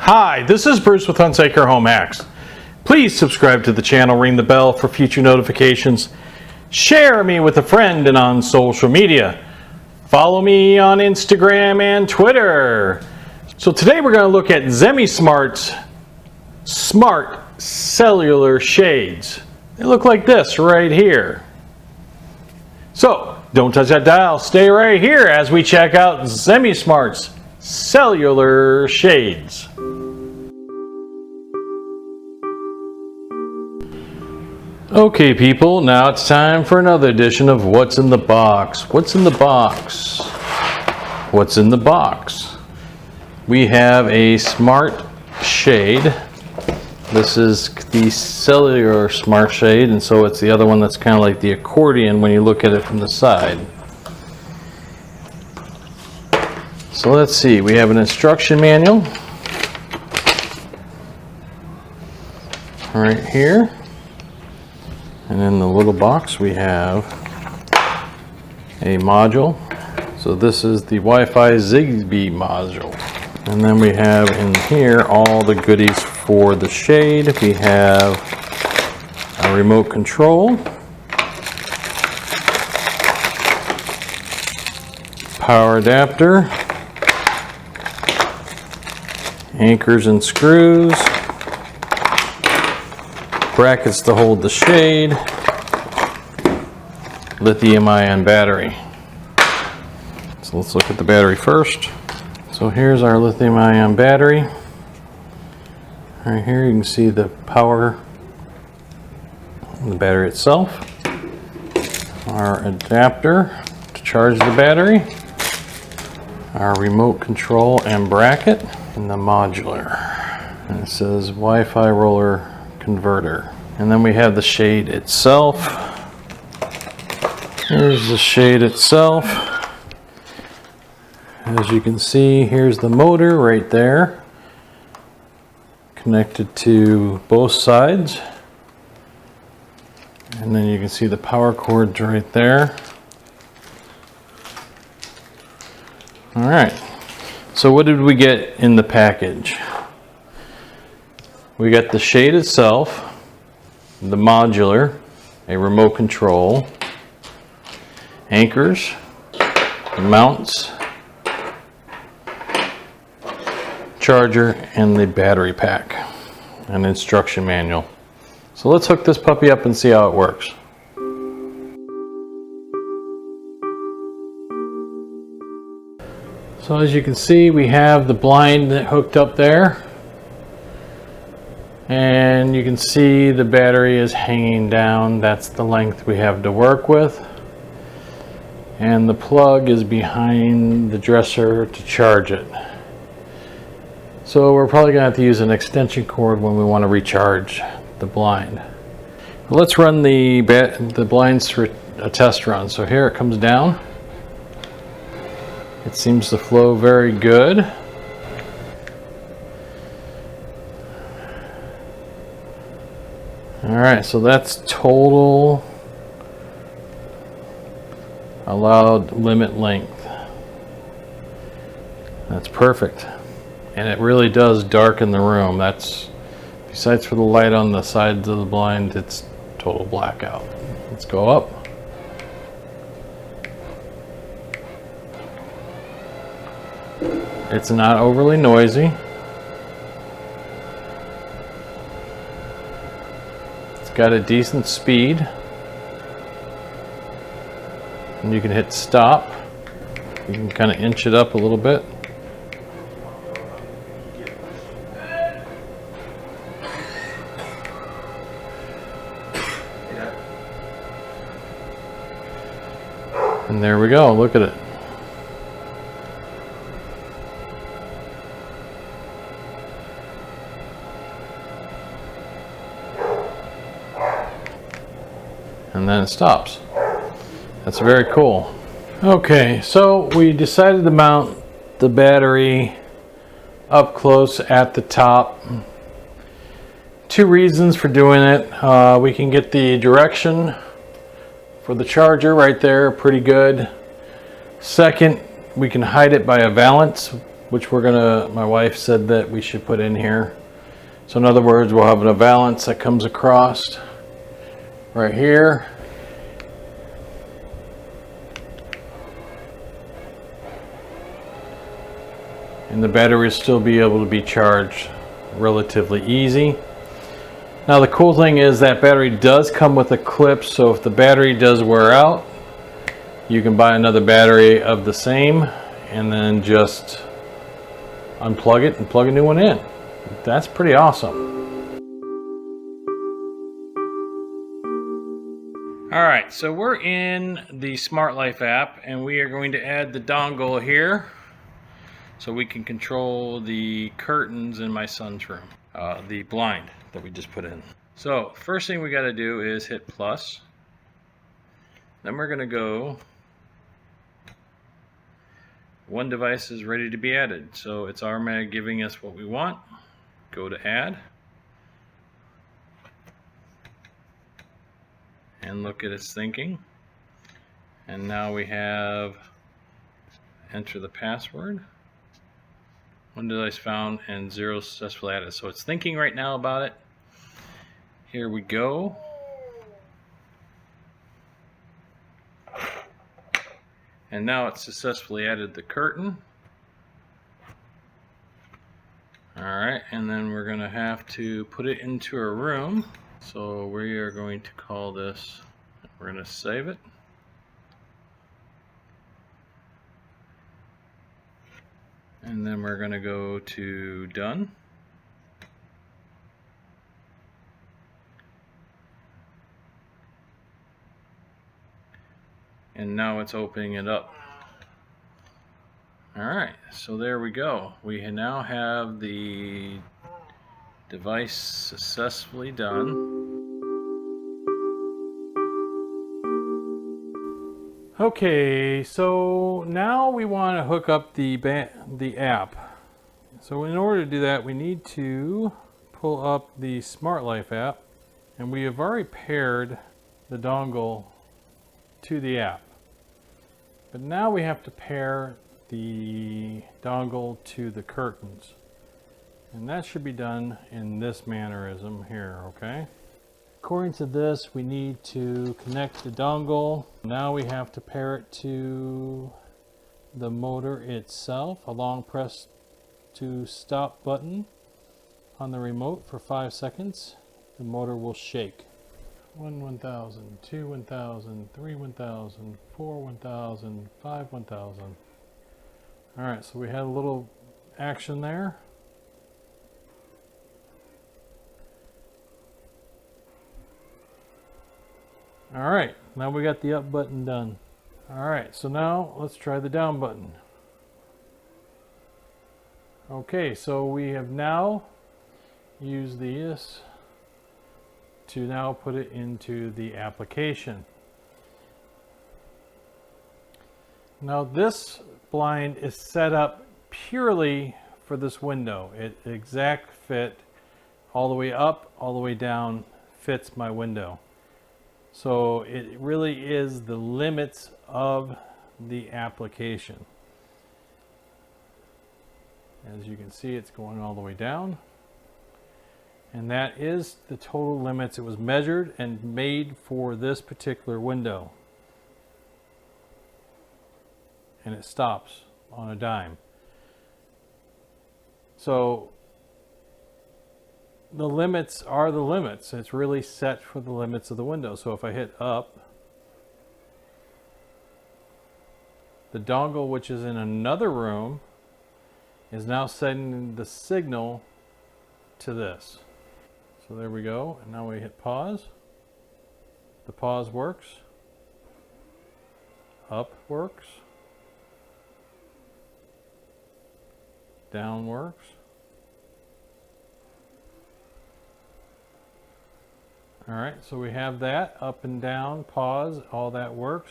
Hi, this is Bruce with Hunsaker Home Hacks. Please subscribe to the channel, ring the bell for future notifications, share me with a friend and on social media. Follow me on Instagram and Twitter. So today we're going to look at Zemismart's Smart Cellular Shades. They look like this right here. So don't touch that dial, stay right here as we check out Zemismart's Cellular Shades. Okay people, now it's time for another edition of What's in the Box. What's in the box? What's in the box? We have a smart shade. This is the cellular smart shade, and so it's the other one that's kind of like the accordion when you look at it from the side. So let's see, we have an instruction manual right here. And in the little box we have a module. So this is the Wi-Fi Zigbee module. And then we have in here all the goodies for the shade. We have a remote control, power adapter, anchors and screws, brackets to hold the shade, lithium-ion battery. So let's look at the battery first. So here's our lithium-ion battery. Right here you can see the power of the battery itself, our adapter to charge the battery, our remote control and bracket, and the modular. And it says Wi-Fi roller converter. And then we have the shade itself. Here's the shade itself. As you can see, here's the motor right there, connected to both sides. And then you can see the power cords right there. All right, so what did we get in the package? We got the shade itself, the modular, a remote control, anchors, mounts, charger, and the battery pack, an instruction manual. So let's hook this puppy up and see how it works. So as you can see, we have the blind hooked up there. And you can see the battery is hanging down. That's the length we have to work with. And the plug is behind the dresser to charge it. So we're probably going to have to use an extension cord when we want to recharge the blind. Let's run the blinds through a test run. So here it comes down. It seems to flow very good. Alright, so that's total allowed limit length. That's perfect. And it really does darken the room. That's, besides for the light on the sides of the blind, it's total blackout. Let's go up. It's not overly noisy. Got a decent speed, and you can hit stop. You can kind of inch it up a little bit. And there we go, look at it. And then it stops. That's very cool. Okay, so we decided to mount the battery up close at the top. Two reasons for doing it. We can get the direction for the charger right there pretty good. Second, we can hide it by a valance which my wife said that we should put in here. So in other words, we'll have a valance that comes across right here. And the battery will still be able to be charged relatively easy. Now the cool thing is that battery does come with a clip, so if the battery does wear out, you can buy another battery of the same and then just unplug it and plug a new one in. That's pretty awesome. Alright, so we're in the Smart Life app and we are going to add the dongle here so we can control the curtains in my son's room, the blind that we just put in. So first thing we got to do is hit plus. Then we're going to go, one device is ready to be added. So it's automatically giving us what we want. Go to add. And look at its thinking. And now we have enter the password. One device found and 0 successfully added. So it's thinking right now about it. Here we go. And now it's successfully added the curtain. Alright, and then we're going to have to put it into a room. So we are going to call this, we're going to save it. And then we're going to go to done. And now it's opening it up. Alright, so there we go. We now have the device successfully done. Okay, so now we want to hook up the app. So in order to do that, we need to pull up the Smart Life app, and we have already paired the dongle to the app. But now we have to pair the dongle to the curtains. And that should be done in this mannerism here, okay? According to this, we need to connect the dongle. Now we have to pair it to the motor itself. A long press to stop button on the remote for 5 seconds. The motor will shake. 1 1000, 2 1000, 3 1000, 4 1000, 5 1000. Alright, so we had a little action there. Alright, now we got the up button done. Alright, so now let's try the down button. Okay, so we have now used this to now put it into the application. Now this blind is set up purely for this window. It exact fit all the way up, all the way down, fits my window. So it really is the limits of the application. As you can see, it's going all the way down. And that is the total limits. It was measured and made for this particular window. And it stops on a dime. So the limits are the limits. It's really set for the limits of the window. So if I hit up, the dongle, which is in another room, is now sending the signal to this. So there we go. And now we hit pause. The pause works. Up works. Down works. Alright, so we have that, up and down, pause, all that works.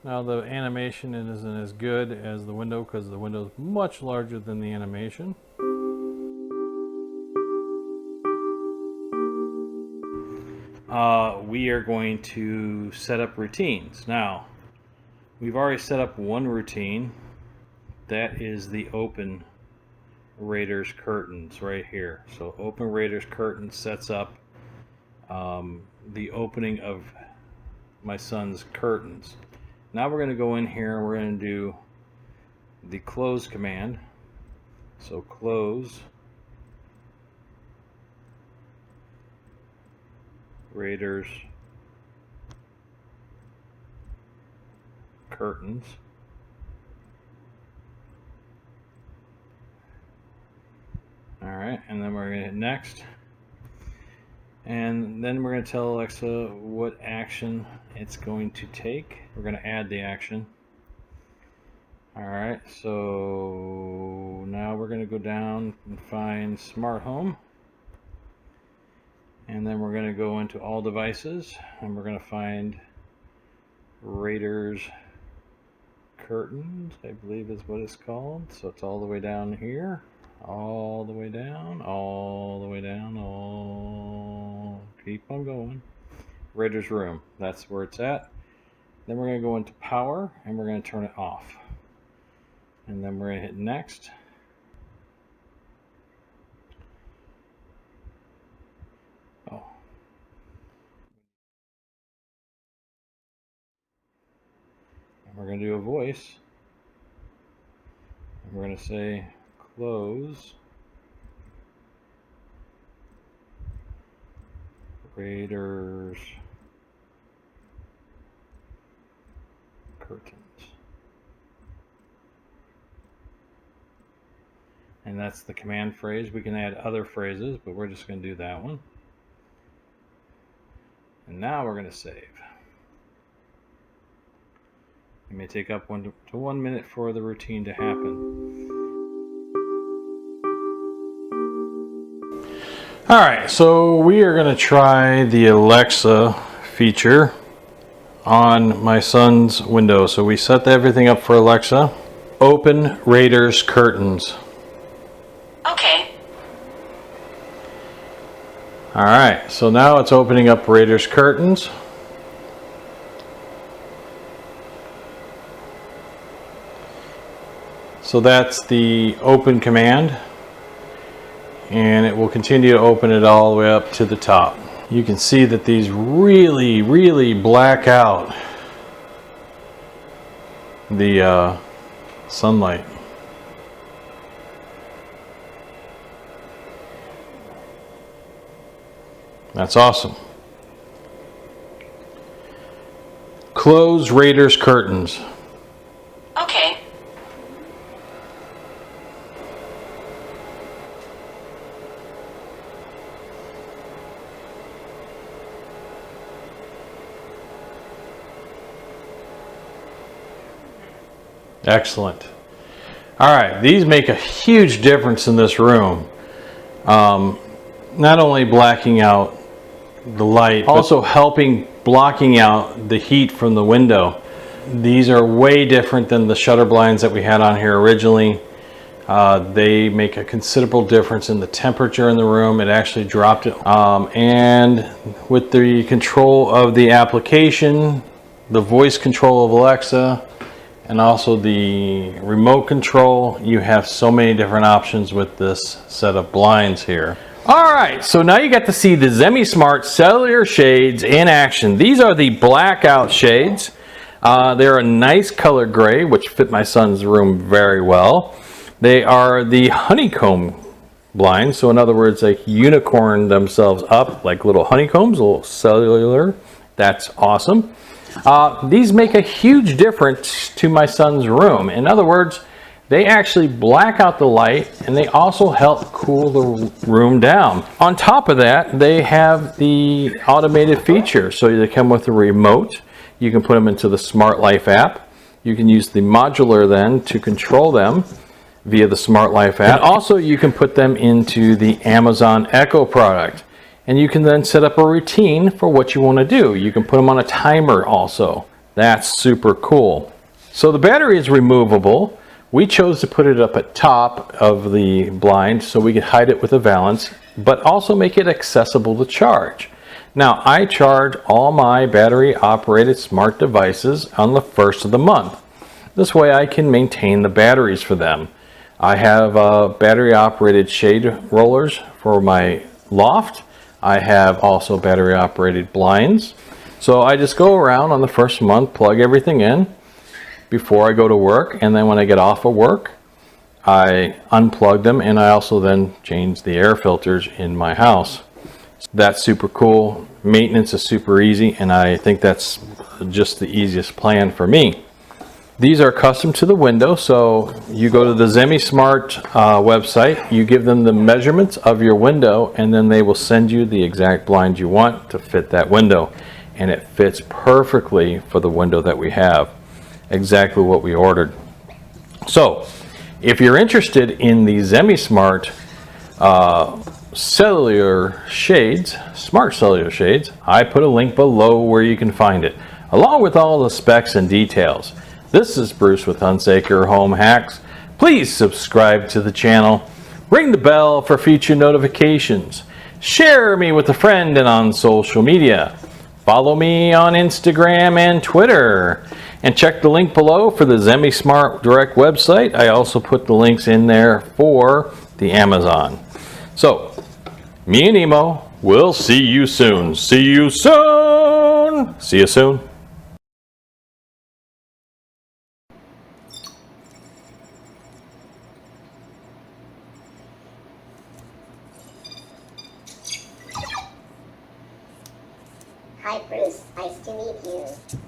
Now the animation isn't as good as the window because the window is much larger than the animation. We are going to set up routines. Now, we've already set up one routine, that is the open Raiders curtains right here. So open Raiders curtains sets up the opening of my son's curtains. Now we're going to go in here and we're going to do the close command. So close Raiders curtains. All right, and then we're going to hit next. And then we're going to tell Alexa what action it's going to take. We're going to add the action. All right, so now we're going to go down and find Smart Home. And then we're going to go into all devices and we're going to find Raiders curtains, I believe is what it's called. So it's all the way down here, all the way down, all the way down, all, keep on going. Raiders room, that's where it's at. Then we're going to go into power and we're going to turn it off. And then we're going to hit next. Oh. And we're going to do a voice. And we're going to say close Raiders curtains. And that's the command phrase. We can add other phrases, but we're just going to do that one. And now we're going to save. It may take up 1 to 1 minute for the routine to happen. All right, so we are going to try the Alexa feature on my son's window. So we set everything up for Alexa. Open Raiders curtains. Okay. All right, so now it's opening up Raiders curtains. So that's the open command, and it will continue to open it all the way up to the top. You can see that these really black out the sunlight. That's awesome. Close Raiders curtains. Okay. Excellent. All right, these make a huge difference in this room. Not only blacking out the light, also helping blocking out the heat from the window. These are way different than the shutter blinds that we had on here originally. They make a considerable difference in the temperature in the room. It actually dropped it. And with the control of the application, the voice control of Alexa, and also the remote control, you have so many different options with this set of blinds here. All right, so now you got to see the Zemismart Cellular Shades in action. These are the blackout shades. They're a nice color gray, which fit my son's room very well. They are the honeycomb blinds, so in other words, they unicorn themselves up like little honeycombs, a little cellular. That's awesome. These make a huge difference to my son's room. In other words, they actually black out the light and they also help cool the room down. On top of that, they have the automated feature. So they come with a remote. You can put them into the Smart Life app. You can use the modular then to control them via the Smart Life app. And also you can put them into the Amazon Echo product. And you can then set up a routine for what you want to do. You can put them on a timer also. That's super cool. So the battery is removable. We chose to put it up at top of the blind so we could hide it with a valance, but also make it accessible to charge. Now, I charge all my battery operated smart devices on the 1st of the month. This way I can maintain the batteries for them. I have battery operated shade rollers for my loft. I have also battery operated blinds. So I just go around on the first month, plug everything in before I go to work, and then when I get off of work, I unplug them, and I also then change the air filters in my house. That's super cool. Maintenance is super easy, and I think that's just the easiest plan for me. These are custom to the window, so you go to the Zemismart website, you give them the measurements of your window, and then they will send you the exact blind you want to fit that window. And it fits perfectly for the window that we have. Exactly what we ordered. So, if you're interested in the Zemismart cellular shades, smart cellular shades, I put a link below where you can find it, along with all the specs and details. This is Bruce with Hunsaker Home Hacks. Please subscribe to the channel, ring the bell for future notifications, share me with a friend and on social media, follow me on Instagram and Twitter, and check the link below for the Zemismart Direct website. I also put the links in there for the Amazon. So, me and Emo will see you soon. See you soon. See you soon. Hi Bruce, nice to meet you.